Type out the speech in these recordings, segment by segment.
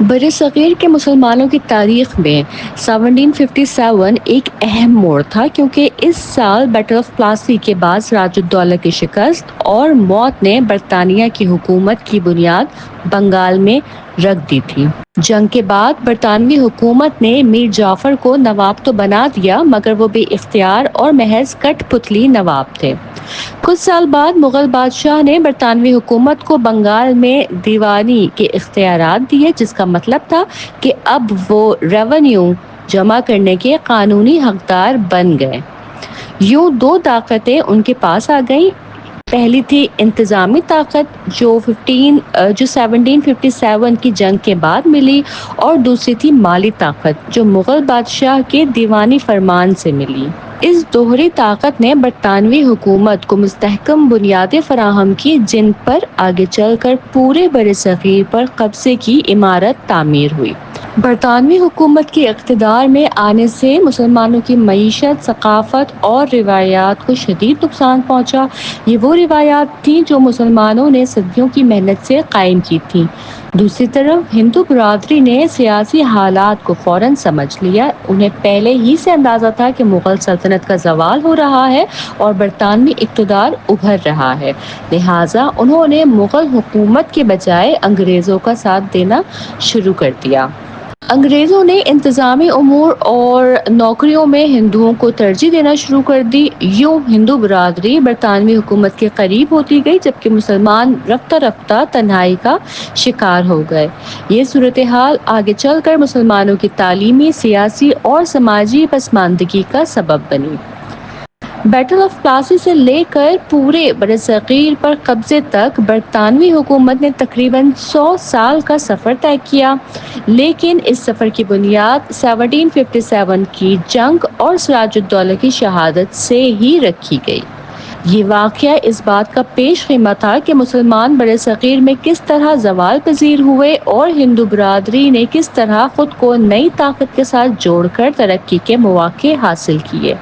برصغیر کے مسلمانوں کی تاریخ میں 1757 ایک اہم موڑ تھا، کیونکہ اس سال بیٹل آف پلاسی کے بعد سراج الدولہ کی شکست اور موت نے برطانیہ کی حکومت کی بنیاد بنگال میں رکھ دی تھی۔ جنگ کے بعد برطانوی حکومت نے میر جعفر کو نواب تو بنا دیا، مگر وہ بے اختیار اور محض کٹ پتلی نواب تھے۔ کچھ سال بعد مغل بادشاہ نے برطانوی حکومت کو بنگال میں دیوانی کے اختیارات دیے، جس کا مطلب تھا کہ اب وہ ریونیو جمع کرنے کے قانونی حقدار بن گئے۔ یوں دو طاقتیں ان کے پاس آ گئیں۔ پہلی تھی انتظامی طاقت جو 1757 کی جنگ کے بعد ملی، اور دوسری تھی مالی طاقت جو مغل بادشاہ کے دیوانی فرمان سے ملی۔ اس دوہری طاقت نے برطانوی حکومت کو مستحکم بنیادیں فراہم کی، جن پر آگے چل کر پورے برصغیر پر قبضے کی عمارت تعمیر ہوئی۔ برطانوی حکومت کے اقتدار میں آنے سے مسلمانوں کی معیشت، ثقافت اور روایات کو شدید نقصان پہنچا۔ یہ وہ روایات تھیں جو مسلمانوں نے صدیوں کی محنت سے قائم کی تھیں۔ دوسری طرف ہندو برادری نے سیاسی حالات کو فوراً سمجھ لیا۔ انہیں پہلے ہی سے اندازہ تھا کہ مغل سلطنت کا زوال ہو رہا ہے اور برطانوی اقتدار ابھر رہا ہے، لہٰذا انہوں نے مغل حکومت کے بجائے انگریزوں کا ساتھ دینا شروع کر دیا۔ انگریزوں نے انتظامی امور اور نوکریوں میں ہندوؤں کو ترجیح دینا شروع کر دی۔ یوں ہندو برادری برطانوی حکومت کے قریب ہوتی گئی، جبکہ مسلمان رفتہ رفتہ تنہائی کا شکار ہو گئے۔ یہ صورتحال آگے چل کر مسلمانوں کی تعلیمی، سیاسی اور سماجی پسماندگی کا سبب بنی۔ بیٹل آف پلاسی سے لے کر پورے برصغیر پر قبضے تک برطانوی حکومت نے تقریباً 100 سال کا سفر طے کیا، لیکن اس سفر کی بنیاد 1757 کی جنگ اور سراج الدولہ کی شہادت سے ہی رکھی گئی۔ یہ واقعہ اس بات کا پیش خیمہ تھا کہ مسلمان برصغیر میں کس طرح زوال پذیر ہوئے اور ہندو برادری نے کس طرح خود کو نئی طاقت کے ساتھ جوڑ کر ترقی کے مواقع حاصل کیے۔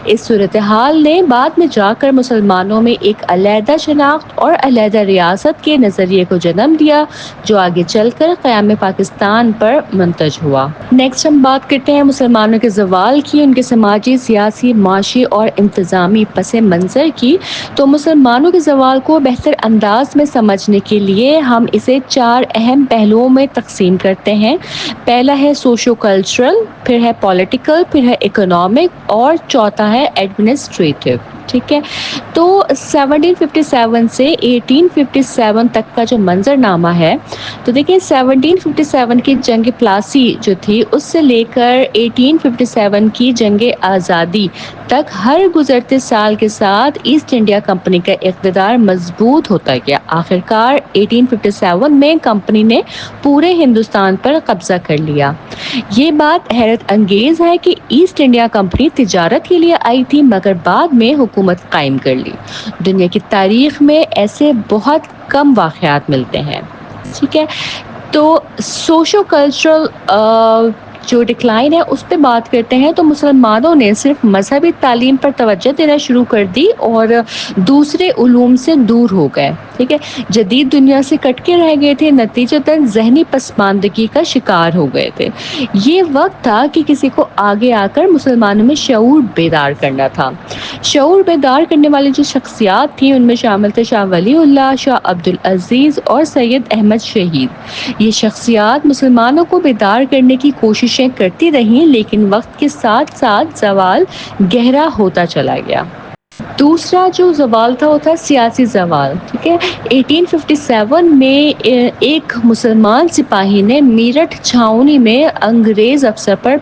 اس صورتحال نے بعد میں جا کر مسلمانوں میں ایک علیحدہ شناخت اور علیحدہ ریاست کے نظریے کو جنم دیا، جو آگے چل کر قیام پاکستان پر منتج ہوا۔ نیکسٹ ہم بات کرتے ہیں مسلمانوں کے زوال کی، ان کے سماجی، سیاسی، معاشی اور انتظامی پس منظر کی۔ تو مسلمانوں کے زوال کو بہتر انداز میں سمجھنے کے لیے ہم اسے 4 اہم پہلوؤں میں تقسیم کرتے ہیں۔ پہلا ہے سوشو کلچرل، پھر ہے پولیٹیکل، پھر ہے اکنامک اور چوتھا ہے ایڈمنسٹریٹو۔ ٹھیک ہے، تو 1757 سے 1857 تک کا جو منظر نامہ ہے، تو دیکھیں 1757 کی جنگ پلاسی جو تھی اس سے لے کر 1857 کی جنگ آزادی تک ہر گزرتے سال کے ساتھ ایسٹ انڈیا کمپنی کا اقتدار مضبوط ہوتا گیا۔ آخرکار 1857 میں کمپنی نے پورے ہندوستان پر قبضہ کر لیا۔ یہ بات حیرت انگیز ہے کہ ایسٹ انڈیا کمپنی تجارت کے لیے آئی تھی، مگر بعد میں حکومت قائم کر لی۔ دنیا کی تاریخ میں ایسے بہت کم واقعات ملتے ہیں۔ ٹھیک ہے، تو سوشو کلچرل جو ڈکلائن ہے اس پہ بات کرتے ہیں۔ تو مسلمانوں نے صرف مذہبی تعلیم پر توجہ دینا شروع کر دی اور دوسرے علوم سے دور ہو گئے۔ ٹھیک ہے، جدید دنیا سے کٹ کے رہ گئے تھے، نتیجتاً ذہنی پسماندگی کا شکار ہو گئے تھے۔ یہ وقت تھا کہ کسی کو آگے آ کر مسلمانوں میں شعور بیدار کرنا تھا۔ شعور بیدار کرنے والی جو شخصیات تھیں ان میں شامل تھے شاہ ولی اللہ، شاہ عبدالعزیز اور سید احمد شہید۔ یہ شخصیات مسلمانوں کو بیدار کرنے کی کوششیں کرتی رہیں، لیکن وقت کے ساتھ ساتھ زوال گہرا ہوتا چلا گیا۔ دوسرا جو زوال تھا وہ تھا سیاسی زوال۔ ٹھیک ہے، 1857 میں ایک مسلمان سپاہی نے میرٹھ چھاؤنی میں انگریز افسر پر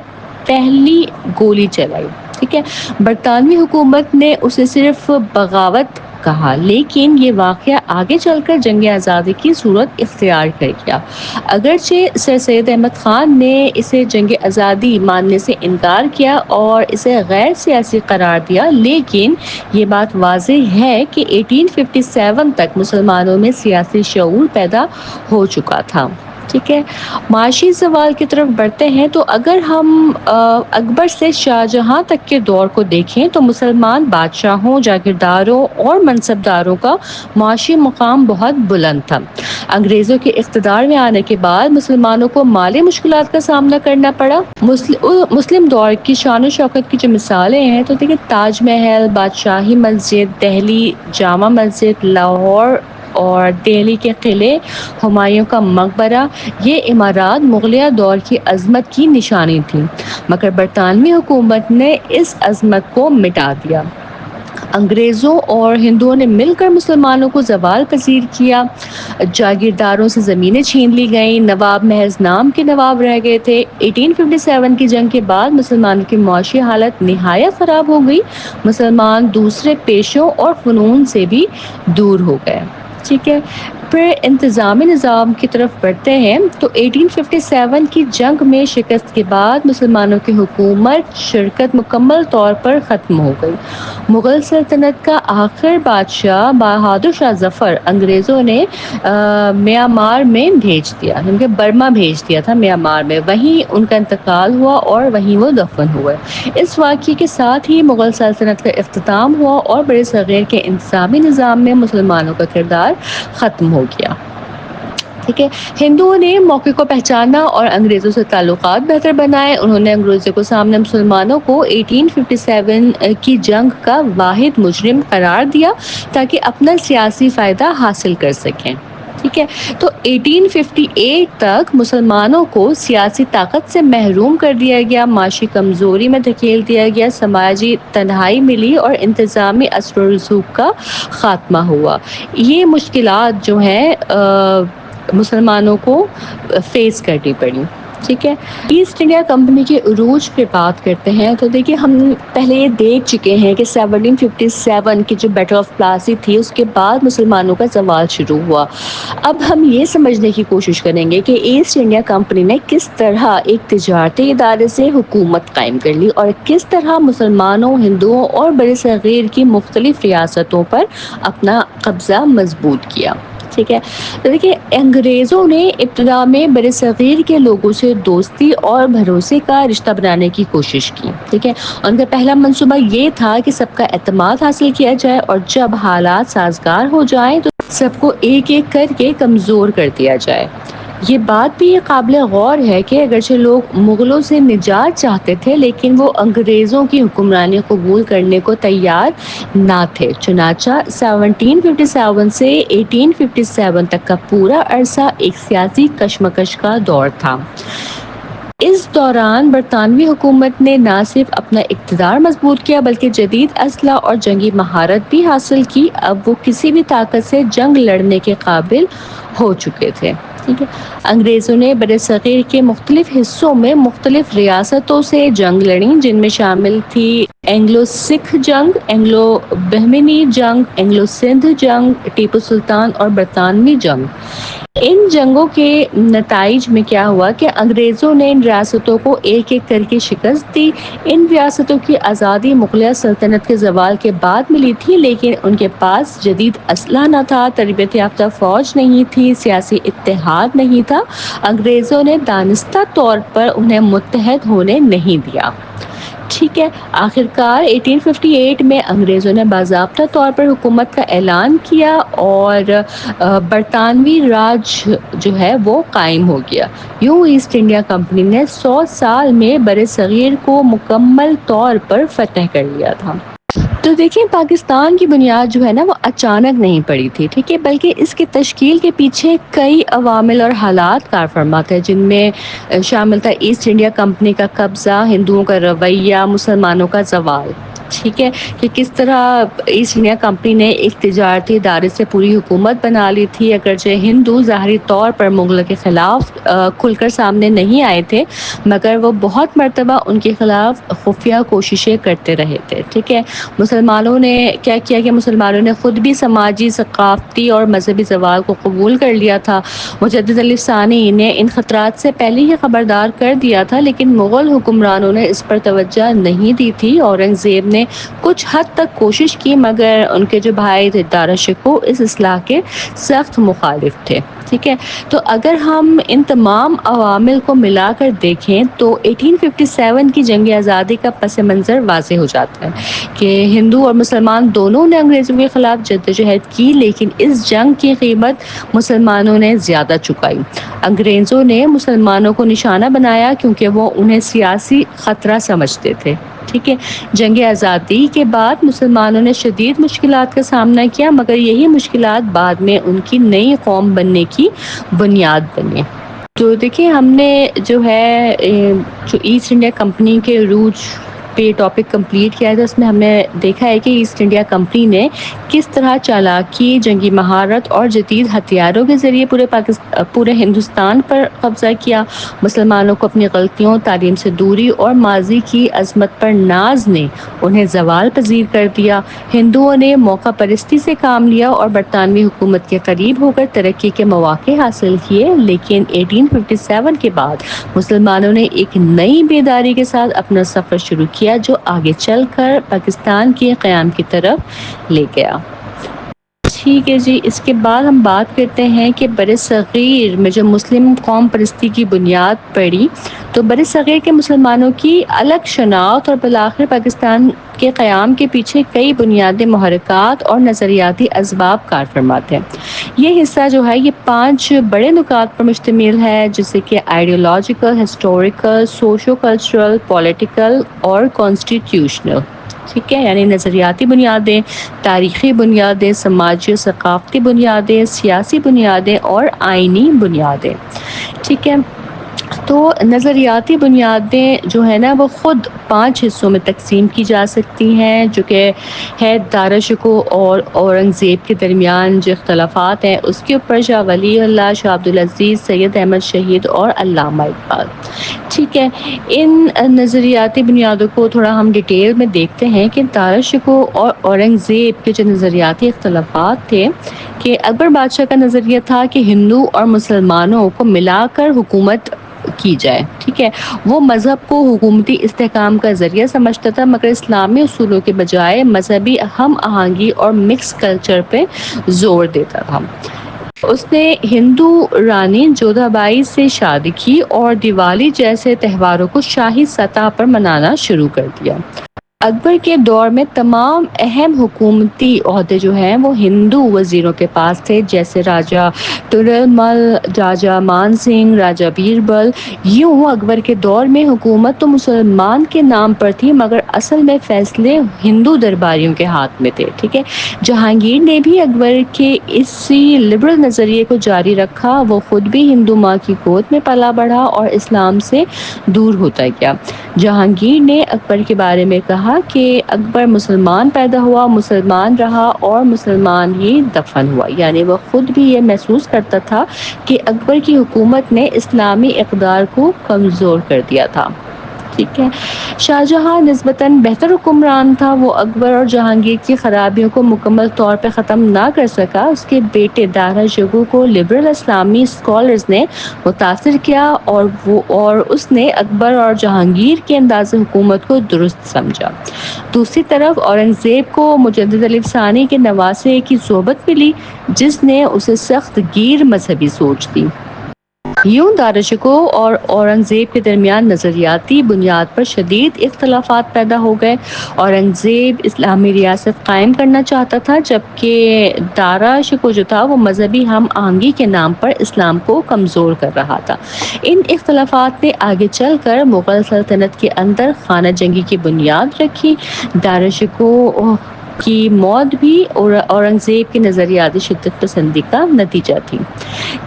پہلی گولی چلائی۔ ٹھیک ہے، برطانوی حکومت نے اسے صرف بغاوت کہا، لیکن یہ واقعہ آگے چل کر جنگ آزادی کی صورت اختیار کر گیا۔ اگرچہ سر سید احمد خان نے اسے جنگ آزادی ماننے سے انکار کیا اور اسے غیر سیاسی قرار دیا، لیکن یہ بات واضح ہے کہ 1857 تک مسلمانوں میں سیاسی شعور پیدا ہو چکا تھا۔ ٹھیک ہے، معاشی زوال کی طرف بڑھتے ہیں تو اگر ہم اکبر سے شاہجہاں تک کے دور کو دیکھیں تو مسلمان بادشاہوں، جاگیرداروں اور منصبداروں کا معاشی مقام بہت بلند تھا۔ انگریزوں کے اقتدار میں آنے کے بعد مسلمانوں کو مالی مشکلات کا سامنا کرنا پڑا۔ مسلم دور کی شان و شوکت کی جو مثالیں ہیں تو دیکھیں، تاج محل، بادشاہی مسجد دہلی، جامع مسجد لاہور اور دہلی کے قلعے، ہمایوں کا مقبرہ، یہ عمارات مغلیہ دور کی عظمت کی نشانی تھیں، مگر برطانوی حکومت نے اس عظمت کو مٹا دیا۔ انگریزوں اور ہندوؤں نے مل کر مسلمانوں کو زوال پذیر کیا، جاگیرداروں سے زمینیں چھین لی گئیں، نواب محض نام کے نواب رہ گئے تھے۔ 1857 کی جنگ کے بعد مسلمانوں کی معاشی حالت نہایت خراب ہو گئی، مسلمان دوسرے پیشوں اور فنون سے بھی دور ہو گئے۔ ٹھیک ہے، پھر انتظامی نظام کی طرف بڑھتے ہیں تو 1857 کی جنگ میں شکست کے بعد مسلمانوں کی حکومت شرکت مکمل طور پر ختم ہو گئی۔ مغل سلطنت کا آخر بادشاہ بہادر شاہ ظفر انگریزوں نے میانمار میں بھیج دیا، کیونکہ برما بھیج دیا تھا میانمار میں، وہیں ان کا انتقال ہوا اور وہیں وہ دفن ہوئے۔ اس واقعے کے ساتھ ہی مغل سلطنت کا اختتام ہوا اور بڑے صغیر کے انتظامی نظام میں مسلمانوں کا کردار ختم ہو گیا۔ ٹھیک ہے، ہندوؤں نے موقع کو پہچانا اور انگریزوں سے تعلقات بہتر بنائے۔ انہوں نے انگریزوں کو سامنے مسلمانوں کو 1857 کی جنگ کا واحد مجرم قرار دیا تاکہ اپنا سیاسی فائدہ حاصل کر سکیں۔ ٹھیک ہے، تو 1858 تک مسلمانوں کو سیاسی طاقت سے محروم کر دیا گیا، معاشی کمزوری میں دھکیل دیا گیا، سماجی تنہائی ملی اور انتظامی اثر و رسوخ کا خاتمہ ہوا۔ یہ مشکلات جو ہیں مسلمانوں کو فیس کرنی پڑی۔ ٹھیک ہے، ایسٹ انڈیا کمپنی کے عروج پہ بات کرتے ہیں تو دیکھیے، ہم پہلے یہ دیکھ چکے ہیں کہ 1757 کی جو بیٹل آف پلاسی تھی اس کے بعد مسلمانوں کا زوال شروع ہوا۔ اب ہم یہ سمجھنے کی کوشش کریں گے کہ ایسٹ انڈیا کمپنی نے کس طرح ایک تجارتی ادارے سے حکومت قائم کر لی اور کس طرح مسلمانوں، ہندوؤں اور بڑے صغیر کی مختلف ریاستوں پر اپنا قبضہ مضبوط کیا۔ ٹھیک ہے، تو دیکھیے، انگریزوں نے ابتدا میں بڑے صغیر کے لوگوں سے دوستی اور بھروسے کا رشتہ بنانے کی کوشش کی۔ ٹھیک ہے، ان کا پہلا منصوبہ یہ تھا کہ سب کا اعتماد حاصل کیا جائے اور جب حالات سازگار ہو جائیں تو سب کو ایک ایک کر کے کمزور کر دیا جائے۔ یہ بات بھی قابل غور ہے کہ اگرچہ لوگ مغلوں سے نجات چاہتے تھے لیکن وہ انگریزوں کی حکمرانی قبول کرنے کو تیار نہ تھے۔ چنانچہ 1757 سے 1857 تک کا پورا عرصہ ایک سیاسی کشمکش کا دور تھا۔ اس دوران برطانوی حکومت نے نہ صرف اپنا اقتدار مضبوط کیا بلکہ جدید اسلحہ اور جنگی مہارت بھی حاصل کی۔ اب وہ کسی بھی طاقت سے جنگ لڑنے کے قابل ہو چکے تھے۔ ٹھیک ہے، انگریزوں نے بڑے صغیر کے مختلف حصوں میں مختلف ریاستوں سے جنگ لڑی، جن میں شامل تھی اینگلو سکھ جنگ، اینگلو بہمنی جنگ، اینگلو سندھ جنگ، ٹیپو سلطان اور برطانوی جنگ۔ ان جنگوں کے نتائج میں کیا ہوا کہ انگریزوں نے ان ریاستوں کو ایک ایک کر کے شکست دی۔ ان ریاستوں کی آزادی مغلیہ سلطنت کے زوال کے بعد ملی تھی، لیکن ان کے پاس جدید اسلحہ نہ تھا، تربیت یافتہ فوج نہیں تھی، سیاسی اتحاد نہیں تھا۔ انگریزوں نے دانستہ طور پر انہیں متحد ہونے نہیں دیا۔ ٹھیک ہے، آخرکار 1858 میں انگریزوں نے باضابطہ طور پر حکومت کا اعلان کیا اور برطانوی راج جو ہے وہ قائم ہو گیا۔ یوں ایسٹ انڈیا کمپنی نے 100 سال میں برے صغیر کو مکمل طور پر فتح کر لیا تھا۔ تو دیکھیں، پاکستان کی بنیاد جو ہے نا وہ اچانک نہیں پڑی تھی، ٹھیک ہے، بلکہ اس کی تشکیل کے پیچھے کئی عوامل اور حالات کار فرما تھے، جن میں شامل تھا ایسٹ انڈیا کمپنی کا قبضہ، ہندوؤں کا رویہ، مسلمانوں کا زوال۔ ٹھیک ہے، کہ کس طرح ایسٹ انڈیا کمپنی نے ایک تجارتی ادارے سے پوری حکومت بنا لی تھی۔ اگرچہ ہندو ظاہری طور پر مغلوں کے خلاف کھل کر سامنے نہیں آئے تھے، مگر وہ بہت مرتبہ ان کے خلاف خفیہ کوششیں کرتے رہے تھے۔ ٹھیک ہے، مسلمانوں نے کیا کیا کہ مسلمانوں نے خود بھی سماجی، ثقافتی اور مذہبی زوال کو قبول کر لیا تھا۔ مجدد علی ثانی نے ان خطرات سے پہلے ہی خبردار کر دیا تھا، لیکن مغل حکمرانوں نے اس پر توجہ نہیں دی تھی۔ اورنگزیب نے کچھ حد تک کوشش کی، مگر ان کے جو بھائی تھے دارا شکوہ اس اصلاح کے سخت مخالف تھے۔ ٹھیک ہے، تو اگر ہم ان تمام عوامل کو ملا کر دیکھیں تو 1857 کی جنگ آزادی کا پس منظر واضح ہو جاتا ہے کہ ہندو اور مسلمان دونوں نے انگریزوں کے خلاف جدوجہد کی، لیکن اس جنگ کی قیمت مسلمانوں نے زیادہ چکائی۔ انگریزوں نے مسلمانوں کو نشانہ بنایا کیونکہ وہ انہیں سیاسی خطرہ سمجھتے تھے۔ ٹھیک ہے، جنگ آزادی کے بعد مسلمانوں نے شدید مشکلات کا سامنا کیا، مگر یہی مشکلات بعد میں ان کی نئی قوم بننے کی بنیاد بنی۔ تو دیکھیں ہم نے جو ہے جو ایسٹ انڈیا کمپنی کے عروج پہ ٹاپک کمپلیٹ کیا ہے، تو اس میں ہم نے دیکھا ہے کہ ایسٹ انڈیا کمپنی نے کس طرح چالاکی، جنگی مہارت اور جدید ہتھیاروں کے ذریعے پورے ہندوستان پر قبضہ کیا۔ مسلمانوں کو اپنی غلطیوں، تعلیم سے دوری اور ماضی کی عظمت پر ناز نے انہیں زوال پذیر کر دیا۔ ہندوؤں نے موقع پرستی سے کام لیا اور برطانوی حکومت کے قریب ہو کر ترقی کے مواقع حاصل کیے، لیکن 1857 کے بعد مسلمانوں نے ایک نئی بیداری کے ساتھ اپنا سفر شروع کیا جو آگے چل کر پاکستان کے قیام کی طرف لے گیا۔ ٹھیک ہے جی، اس کے بعد ہم بات کرتے ہیں کہ بر صغیر میں جو مسلم قوم پرستی کی بنیاد پڑی، تو بر صغیر کے مسلمانوں کی الگ شناخت اور بالآخر پاکستان کے قیام کے پیچھے کئی بنیادی محرکات اور نظریاتی اسباب کار فرماتے ہیں۔ یہ حصہ جو ہے یہ 5 بڑے نکات پر مشتمل ہے، جیسے کہ ideological, historical, socio cultural, political اور کانسٹیٹیوشنل۔ ٹھیک ہے، یعنی نظریاتی بنیادیں، تاریخی بنیادیں، سماجی و ثقافتی بنیادیں، سیاسی بنیادیں اور آئینی بنیادیں۔ ٹھیک ہے، تو نظریاتی بنیادیں جو ہے نا وہ خود 5 حصوں میں تقسیم کی جا سکتی ہیں، جو کہ ہے داراشکو اور اورنگزیب کے درمیان جو اختلافات ہیں اس کے اوپر شاہ ولی اللہ، شاہ عبدالعزیز، سید احمد شہید اور علامہ اقبال۔ ٹھیک ہے، ان نظریاتی بنیادوں کو تھوڑا ہم ڈیٹیل میں دیکھتے ہیں کہ داراشکو اور اورنگزیب کے جو نظریاتی اختلافات تھے کہ اکبر بادشاہ کا نظریہ تھا کہ ہندو اور مسلمانوں کو ملا کر حکومت کی جائے۔ ٹھیک ہے، وہ مذہب کو حکومتی استحکام کا ذریعہ سمجھتا تھا، مگر اسلامی اصولوں کے بجائے مذہبی ہم آہنگی اور مکس کلچر پہ زور دیتا تھا۔ اس نے ہندو رانی جودھا بائی سے شادی کی اور دیوالی جیسے تہواروں کو شاہی سطح پر منانا شروع کر دیا۔ اکبر کے دور میں تمام اہم حکومتی عہدے جو ہیں وہ ہندو وزیروں کے پاس تھے، جیسے راجہ تورل راجہ مان سنگھ، راجہ بیربل۔ یوں اکبر کے دور میں حکومت تو مسلمان کے نام پر تھی، مگر اصل میں فیصلے ہندو درباریوں کے ہاتھ میں تھے۔ ٹھیک ہے، جہانگیر نے بھی اکبر کے اسی لبرل نظریے کو جاری رکھا، وہ خود بھی ہندو ماں کی گود میں پلا بڑھا اور اسلام سے دور ہوتا گیا۔ جہانگیر نے اکبر کے بارے میں کہا کہ اکبر مسلمان پیدا ہوا، مسلمان رہا اور مسلمان ہی دفن ہوا، یعنی وہ خود بھی یہ محسوس کرتا تھا کہ اکبر کی حکومت نے اسلامی اقدار کو کمزور کر دیا تھا۔ ٹھیک ہے، شاہجہاں نسبتاً بہتر حکمران تھا، وہ اکبر اور جہانگیر کی خرابیوں کو مکمل طور پہ ختم نہ کر سکا۔ اس کے بیٹے دارا شکوہ کو لبرل اسلامی اسکالرز نے متاثر کیا اور اس نے اکبر اور جہانگیر کے انداز حکومت کو درست سمجھا۔ دوسری طرف اورنگزیب کو مجدد علی ثانی کے نواسے کی صحبت ملی، جس نے اسے سخت گیر مذہبی سوچ دی۔ یوں داراشکو اور اورنگزیب کے درمیان نظریاتی بنیاد پر شدید اختلافات پیدا ہو گئے۔ اورنگزیب اسلامی ریاست قائم کرنا چاہتا تھا، جبکہ داراشکو جو تھا وہ مذہبی ہم آہنگی کے نام پر اسلام کو کمزور کر رہا تھا۔ ان اختلافات نے آگے چل کر مغل سلطنت کے اندر خانہ جنگی کی بنیاد رکھی۔ داراشکو کی موت بھی اورنگزیب کی نظریاتی شدت پسندی کا نتیجہ تھی۔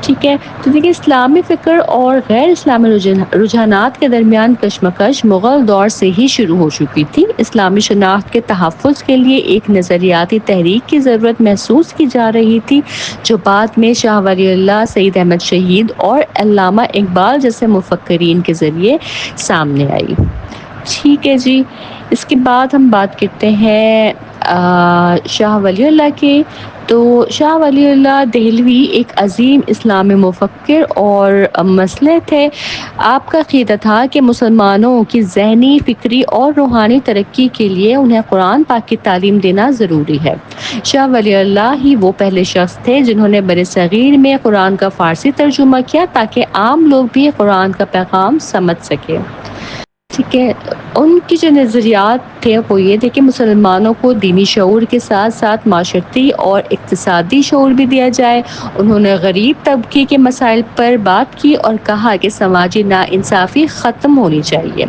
ٹھیک ہے، تو دیکھیں اسلامی فکر اور غیر اسلامی رجحانات کے درمیان کشمکش مغل دور سے ہی شروع ہو چکی تھی۔ اسلامی شناخت کے تحفظ کے لیے ایک نظریاتی تحریک کی ضرورت محسوس کی جا رہی تھی، جو بعد میں شاہ ولی اللہ، سید احمد شہید اور علامہ اقبال جیسے مفکرین کے ذریعے سامنے آئی۔ ٹھیک ہے جی، اس کے بعد ہم بات کرتے ہیں شاہ ولی اللہ کے۔ تو شاہ ولی اللہ دہلوی ایک عظیم اسلامی مفکر اور مسلح تھے۔ آپ کا عقیدہ تھا کہ مسلمانوں کی ذہنی، فکری اور روحانی ترقی کے لیے انہیں قرآن پاک کی تعلیم دینا ضروری ہے۔ شاہ ولی اللہ ہی وہ پہلے شخص تھے جنہوں نے برِ صغیر میں قرآن کا فارسی ترجمہ کیا تاکہ عام لوگ بھی قرآن کا پیغام سمجھ سکیں۔ ٹھیک ہے، ان کی جو نظریات تھے وہ یہ تھے کہ مسلمانوں کو دینی شعور کے ساتھ ساتھ معاشرتی اور اقتصادی شعور بھی دیا جائے۔ انہوں نے غریب طبقے کے مسائل پر بات کی اور کہا کہ سماجی ناانصافی ختم ہونی چاہیے۔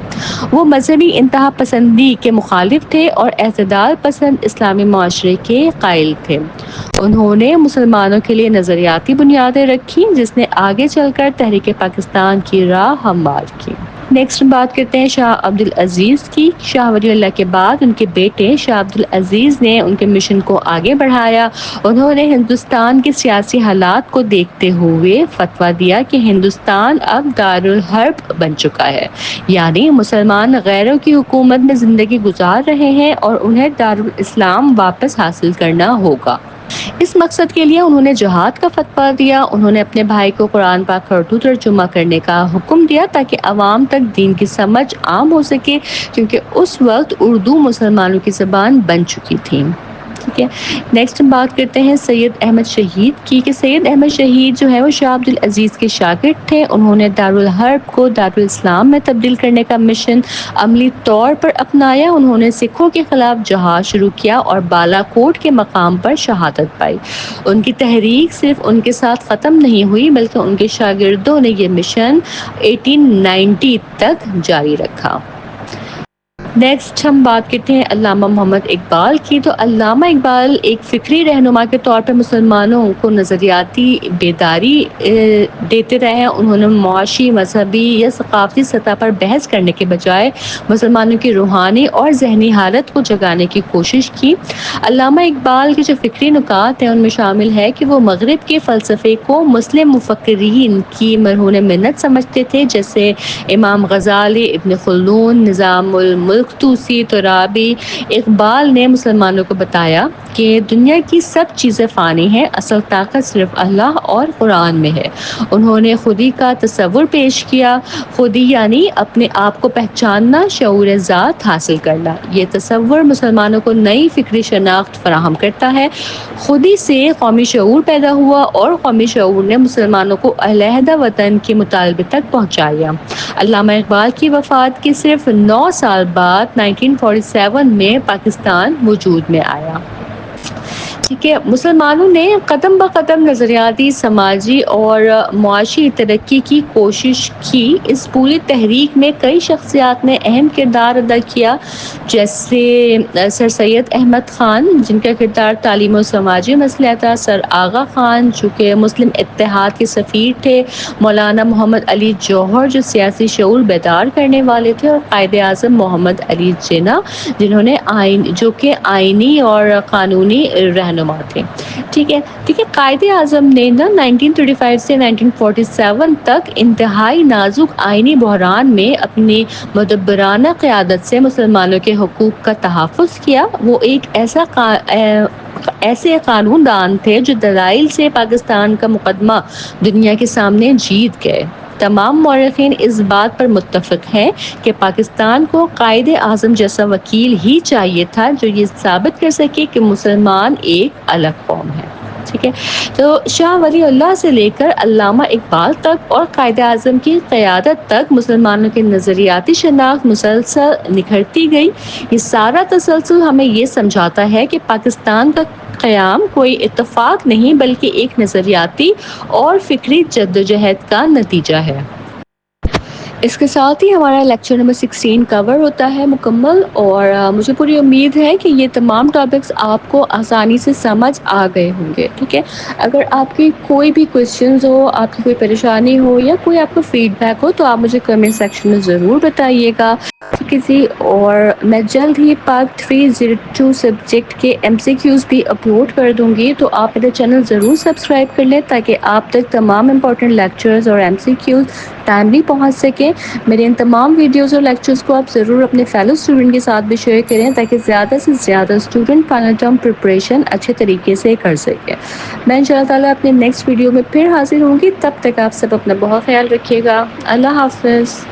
وہ مذہبی انتہا پسندی کے مخالف تھے اور اعتدال پسند اسلامی معاشرے کے قائل تھے۔ انہوں نے مسلمانوں کے لیے نظریاتی بنیادیں رکھی جس نے آگے چل کر تحریک پاکستان کی راہ ہموار کی۔ نیکسٹ بات کرتے ہیں شاہ عبد العزیز کی۔ شاہ ولی اللہ کے بعد ان کے بیٹے شاہ عبد العزیز نے ان کے مشن کو آگے بڑھایا۔ انہوں نے ہندوستان کے سیاسی حالات کو دیکھتے ہوئے فتویٰ دیا کہ ہندوستان اب دارالحرب بن چکا ہے، یعنی مسلمان غیروں کی حکومت میں زندگی گزار رہے ہیں اور انہیں دارالاسلام واپس حاصل کرنا ہوگا۔ اس مقصد کے لیے انہوں نے جہاد کا فتویٰ دیا۔ انہوں نے اپنے بھائی کو قرآن پاک کا اردو ترجمہ کرنے کا حکم دیا تاکہ عوام تک دین کی سمجھ عام ہو سکے، کیونکہ اس وقت اردو مسلمانوں کی زبان بن چکی تھی۔ ٹھیک ہے، نیکسٹ ہم بات کرتے ہیں سید احمد شہید کی کہ سید احمد شہید جو ہے وہ شاہ عبد العزیز کے شاگرد تھے۔ انہوں نے دارالحرب کو دارالاسلام میں تبدیل کرنے کا مشن عملی طور پر اپنایا۔ انہوں نے سکھوں کے خلاف جہاد شروع کیا اور بالا کوٹ کے مقام پر شہادت پائی۔ ان کی تحریک صرف ان کے ساتھ ختم نہیں ہوئی بلکہ ان کے شاگردوں نے یہ مشن 1890 تک جاری رکھا۔ نیکسٹ ہم بات کرتے ہیں علامہ محمد اقبال کی۔ تو علامہ اقبال ایک فکری رہنما کے طور پر مسلمانوں کو نظریاتی بیداری دیتے رہے ہیں۔ انہوں نے معاشی، مذہبی یا ثقافتی سطح پر بحث کرنے کے بجائے مسلمانوں کی روحانی اور ذہنی حالت کو جگانے کی کوشش کی۔ علامہ اقبال کے جو فکری نکات ہیں ان میں شامل ہے کہ وہ مغرب کے فلسفے کو مسلم مفکرین کی مرہون منت سمجھتے تھے، جیسے امام غزالی، ابن خلدون، نظام الملک توسی، ترابی۔ اقبال نے مسلمانوں کو بتایا کہ دنیا کی سب چیزیں فانی ہیں، اصل طاقت صرف اللہ اور قرآن میں ہے۔ انہوں نے خودی کا تصور پیش کیا، خودی یعنی اپنے آپ کو پہچاننا، شعور ذات حاصل کرنا۔ یہ تصور مسلمانوں کو نئی فکری شناخت فراہم کرتا ہے۔ خودی سے قومی شعور پیدا ہوا اور قومی شعور نے مسلمانوں کو علیحدہ وطن کے مطالبے تک پہنچایا۔ علامہ اقبال کی وفات کے صرف 9 سال بعد 1947 میں پاکستان وجود میں آیا۔ ٹھیک ہے، مسلمانوں نے قدم بقدم نظریاتی، سماجی اور معاشی ترقی کی کوشش کی۔ اس پوری تحریک میں کئی شخصیات نے اہم کردار ادا کیا، جیسے سر سید احمد خان جن کا کردار تعلیم و سماجی مسئلہ تھا، سر آغا خان جو کہ مسلم اتحاد کے سفیر تھے، مولانا محمد علی جوہر جو سیاسی شعور بیدار کرنے والے تھے، اور قائد اعظم محمد علی جناح جنہوں نے جو کہ آئینی اور قانونی رہنما تھے۔ ٹھیک ہے، قائد اعظم نے 1935 سے 1947 تک انتہائی نازک آئینی بحران میں اپنی مدبرانہ قیادت سے مسلمانوں کے حقوق کا تحفظ کیا۔ وہ ایک ایسے قانون دان تھے جو دلائل سے پاکستان کا مقدمہ دنیا کے سامنے جیت گئے۔ تمام مورخین اس بات پر متفق ہیں کہ پاکستان کو قائد اعظم جیسا وکیل ہی چاہیے تھا جو یہ ثابت کر سکے کہ مسلمان ایک الگ قوم ہے۔ ٹھیک ہے، تو شاہ ولی اللہ سے لے کر علامہ اقبال تک اور قائد اعظم کی قیادت تک مسلمانوں کی نظریاتی شناخت مسلسل نکھرتی گئی۔ یہ سارا تسلسل ہمیں یہ سمجھاتا ہے کہ پاکستان کا قیام کوئی اتفاق نہیں بلکہ ایک نظریاتی اور فکری جدوجہد کا نتیجہ ہے۔ اس کے ساتھ ہی ہمارا لیکچر نمبر 16 کور ہوتا ہے مکمل، اور مجھے پوری امید ہے کہ یہ تمام ٹاپکس آپ کو آسانی سے سمجھ آ گئے ہوں گے۔ ٹھیک ہے، اگر آپ کی کوئی بھی کویشچنز ہو، آپ کی کوئی پریشانی ہو یا کوئی آپ کو فیڈ بیک ہو تو آپ مجھے کمنٹ سیکشن میں ضرور بتائیے گا۔ کسی اور میں جلد ہی پارٹ 302 سبجیکٹ کے MCQs بھی اپلوڈ کر دوں گی، تو آپ میرا چینل ضرور سبسکرائب کر لیں تاکہ آپ تک تمام امپورٹنٹ لیکچرز اور MCQs ٹائملی پہنچ سکیں۔ میرے ان تمام ویڈیوز اور لیکچرز کو آپ ضرور اپنے فیلو اسٹوڈنٹ کے ساتھ بھی شیئر کریں تاکہ زیادہ سے زیادہ اسٹوڈنٹ فائنل ٹرم پریپریشن اچھے طریقے سے کر سکیں۔ میں انشاءاللہ تعالیٰ اپنے نیکسٹ ویڈیو میں پھر حاضر ہوں گی، تب تک آپ سب اپنا بہت خیال رکھیے گا۔ اللہ حافظ۔